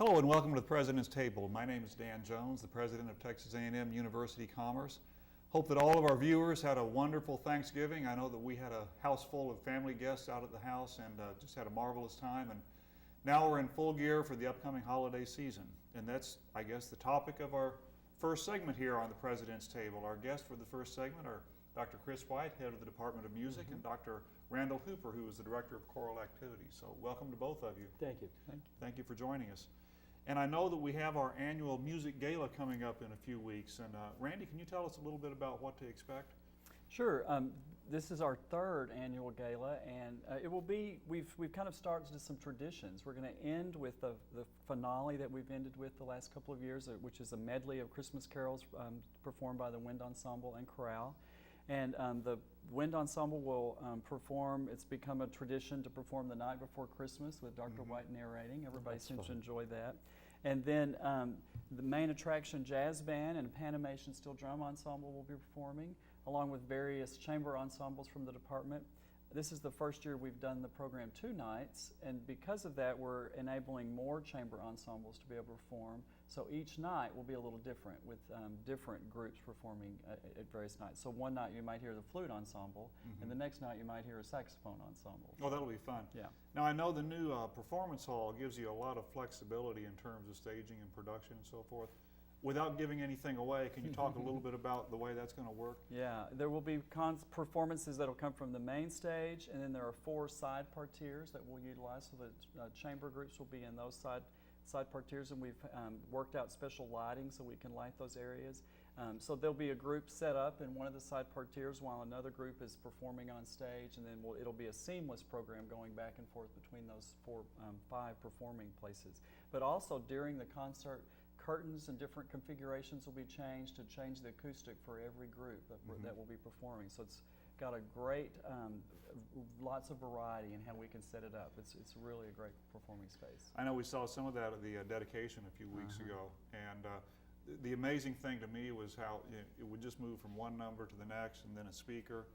Hello and welcome to the President's Table. My name is Dan Jones, the President of Texas A&M University-Commerce. Hope that all of our viewers had a wonderful Thanksgiving. I know that we had a house full of family guests out at the house and just had a marvelous time. And now we're in full gear for the upcoming holiday season. And that's, I guess, the topic of our first segment here on the President's Table. Our guests for the first segment are Dr. Chris White, head of the Department of Music, and Dr. Randall Hooper, who is the Director of Choral Activities. So welcome to both of you. Thank you. Thank you for joining us. And I know that we have our annual Music Gala coming up in a few weeks. And Randy, can you tell us a little bit about what to expect? Sure. This is our third annual gala, and it will be, we've kind of started some traditions. We're going to end with the finale that we've ended with the last couple of years, which is a medley of Christmas carols performed by the Wind Ensemble and Chorale. And the Wind Ensemble will perform, it's become a tradition to perform the night before Christmas with Dr. White narrating. Everybody seems to enjoy that. And then the main attraction, Jazz Band and Panamation Steel Drum Ensemble will be performing, along with various chamber ensembles from the department. This is the first year we've done the program 2 nights, and because of that we're enabling more chamber ensembles to be able to perform. So each night will be a little different with different groups performing at various nights. So one night you might hear the flute ensemble, and the next night you might hear a saxophone ensemble. Oh, that'll be fun. Yeah. Now I know the new performance hall gives you a lot of flexibility in terms of staging and production and so forth. Without giving anything away, can you talk a little bit about the way that's going to work? Yeah, there will be performances that will come from the main stage, and then there are 4 side parterres that we'll utilize, so the chamber groups will be in those side parterres, and we've worked out special lighting so we can light those areas. So there'll be a group set up in one of the side parterres while another group is performing on stage, and then it'll be a seamless program going back and forth between those 5 performing places. But also during the concert, curtains and different configurations will be changed to change the acoustic for every group that will be performing. So it's got a great, lots of variety in how we can set it up. It's really a great performing space. I know we saw some of that at the dedication a few weeks ago, and the amazing thing to me was how it would just move from one number to the next and then a speaker.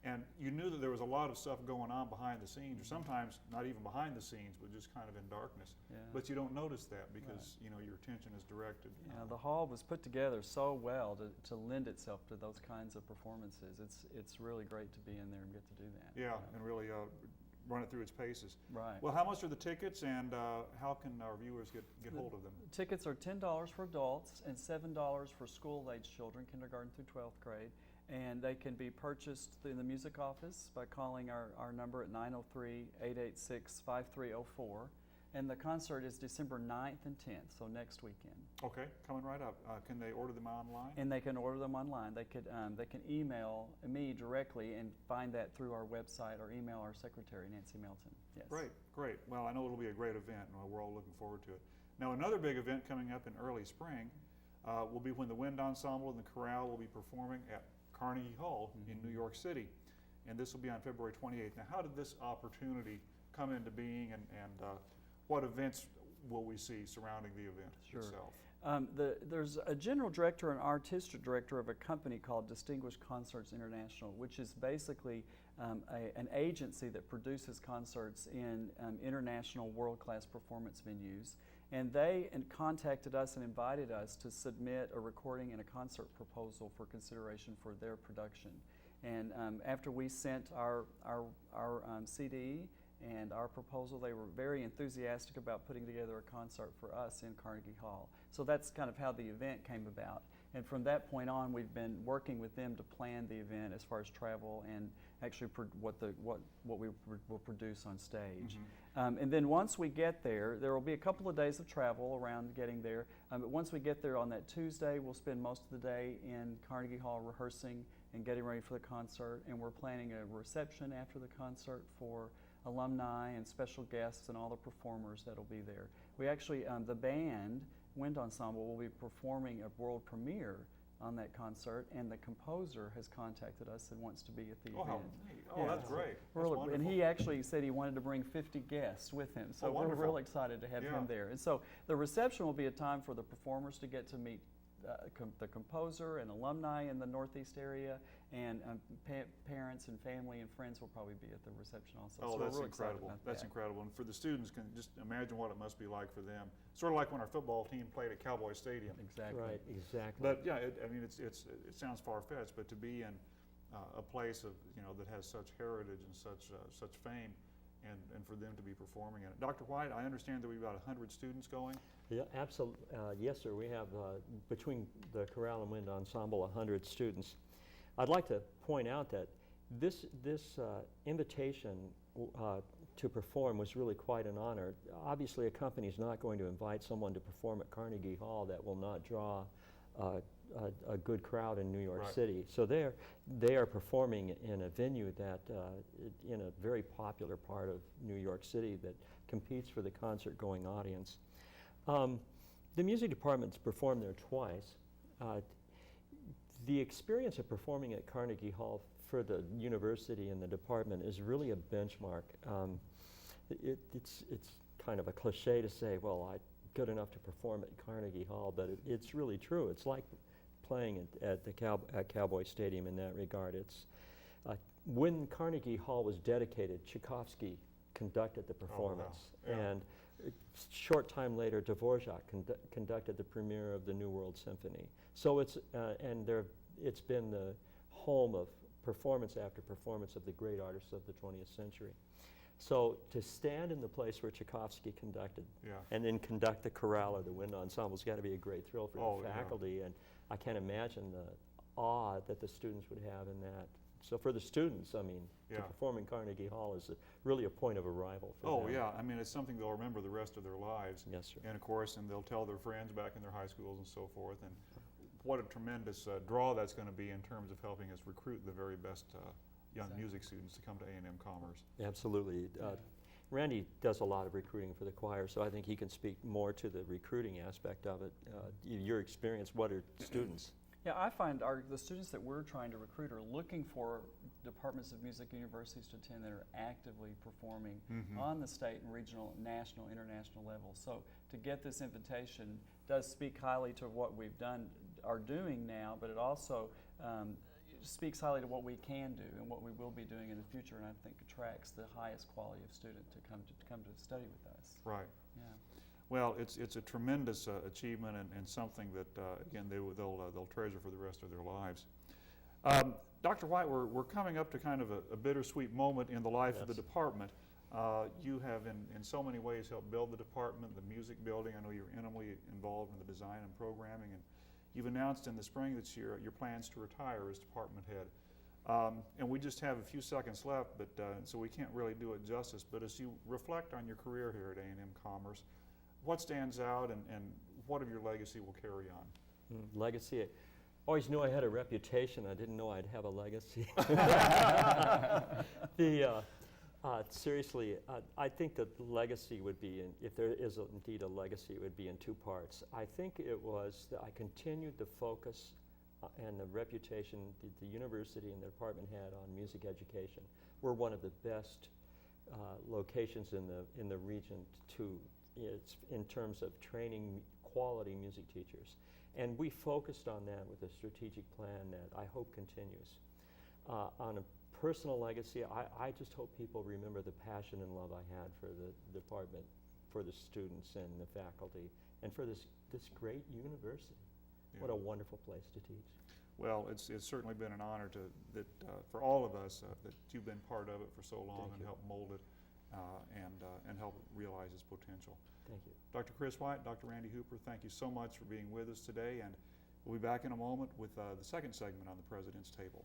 And you knew that there was a lot of stuff going on behind the scenes, or sometimes not even behind the scenes, but just kind of in darkness. Yeah. But you don't notice that because you know your attention is directed. Yeah, the hall was put together so well to lend itself to those kinds of performances. It's really great to be in there and get to do that. Yeah, and really run it through its paces. Right. Well, how much are the tickets, and how can our viewers get hold of them? Tickets are $10 for adults and $7 for school-age children, kindergarten through 12th grade. And they can be purchased in the music office by calling our number at 903-886-5304. And the concert is December 9th and 10th, so next weekend. Okay, coming right up. Can they order them online? And they can order them online. They can email me directly and find that through our website, or email our secretary, Nancy Melton. Yes. Great. Well, I know it'll be a great event, and we're all looking forward to it. Now, another big event coming up in early spring will be when the Wind Ensemble and the Chorale will be performing at Carnegie Hall in New York City, and this will be on February 28th. Now, how did this opportunity come into being, and what events will we see surrounding the event itself? There's a general director and artistic director of a company called Distinguished Concerts International, which is basically an agency that produces concerts in international world-class performance venues. And they contacted us and invited us to submit a recording and a concert proposal for consideration for their production. And after we sent our CD and our proposal, they were very enthusiastic about putting together a concert for us in Carnegie Hall. So that's kind of how the event came about. And from that point on, we've been working with them to plan the event as far as travel and actually what we will produce on stage. And then once we get there, there will be a couple of days of travel around getting there. But once we get there on that Tuesday, we'll spend most of the day in Carnegie Hall rehearsing and getting ready for the concert. And we're planning a reception after the concert for alumni and special guests and all the performers that will be there. We actually, the band, Wind Ensemble, will be performing a world premiere on that concert, and the composer has contacted us and wants to be at the event. Oh, that's great. And he actually said he wanted to bring 50 guests with him, so we're real excited to have him there. And so the reception will be a time for the performers to get to meet the composer and alumni in the Northeast area, and parents and family and friends will probably be at the reception also. Oh, so that's we're real excited incredible. about That's that. incredible. And for the students, can just imagine what it must be like for them. Sort of like when our football team played at Cowboy Stadium. Exactly. Right, exactly. But yeah, I mean, it sounds far-fetched, but to be in a place of, that has such heritage and such fame, and for them to be performing in it. Dr. White, I understand that we have about 100 students going. Yeah, absolutely. Yes, sir. We have, between the Chorale and Wind Ensemble, 100 students. I'd like to point out that this invitation to perform was really quite an honor. Obviously, a company is not going to invite someone to perform at Carnegie Hall that will not draw a good crowd in New York Right. City. So they are performing in a venue that, in a very popular part of New York City that competes for the concert-going audience. The music department's performed there twice. The experience of performing at Carnegie Hall for the university and the department is really a benchmark. It's kind of a cliche to say, well, I'm good enough to perform at Carnegie Hall, but it's really true. It's like playing at Cowboy Stadium in that regard. When Carnegie Hall was dedicated, Tchaikovsky conducted the performance. Oh, wow. Yeah. And a short time later, Dvorak conducted the premiere of the New World Symphony. So it's been the home of performance after performance of the great artists of the 20th century. So to stand in the place where Tchaikovsky conducted, Yeah. and then conduct the chorale or the wind ensemble's got to be a great thrill for Oh, the yeah. faculty, and I can't imagine the awe that the students would have in that. So for the students, I mean, Yeah. to perform in Carnegie Hall is really a point of arrival for Oh, them. yeah. I mean, it's something they'll remember the rest of their lives. Yes, sir. And of course, and they'll tell their friends back in their high schools and so forth. And what a tremendous draw that's going to be in terms of helping us recruit the very best young Exactly. music students to come to A&M-Commerce. Absolutely. Randy does a lot of recruiting for the choir, so I think he can speak more to the recruiting aspect of it. Your experience, what are students? Yeah, I find the students that we're trying to recruit are looking for departments of music universities to attend that are actively performing on the state and regional, national, international level. So to get this invitation does speak highly to what we've are doing now, but it also speaks highly to what we can do and what we will be doing in the future, and I think attracts the highest quality of student to come to study with us. Right. Yeah. Well, it's a tremendous achievement and something that, again, they'll treasure for the rest of their lives. Dr. White, we're coming up to kind of a bittersweet moment in the life of the department. You have in so many ways helped build the department, the music building. I know you're intimately involved in the design and programming, and you've announced in the spring this year your plans to retire as department head. And we just have a few seconds left, but so we can't really do it justice. But as you reflect on your career here at A&M-Commerce, what stands out and what of your legacy will carry on? Legacy. I always knew I had a reputation. I didn't know I'd have a legacy. Seriously, I think that the legacy would be, if there is indeed a legacy, it would be in two parts. I think it was that I continued the focus and the reputation that the university and the department had on music education. We're one of the best locations in the region in terms of training quality music teachers. And we focused on that with a strategic plan that I hope continues. On a personal legacy, I just hope people remember the passion and love I had for the department, for the students and the faculty, and for this great university. Yeah. What a wonderful place to teach. Well, it's certainly been an honor for all of us that you've been part of it for so long Thank and you. helped mold it and help it realize its potential. Thank you. Dr. Chris White, Dr. Randy Hooper, thank you so much for being with us today, and we'll be back in a moment with the second segment on the President's Table.